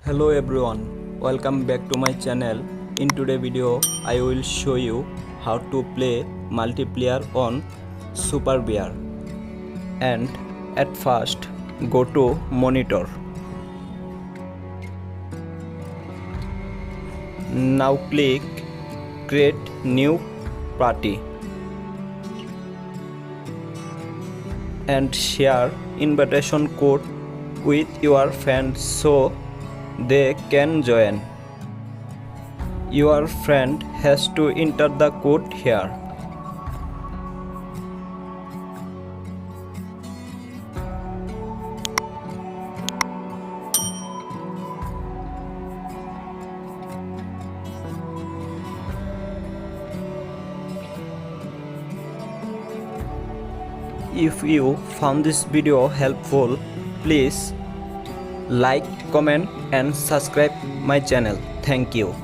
Hello everyone, welcome back to my channel. In today's video I will show you how to play multiplayer on Super Bear. And at first go to monitor. Now click create new party and share invitation code with your friends so they can join. Your friend has to enter the code here. If you found this video helpful, please like, comment and subscribe my channel. Thank you.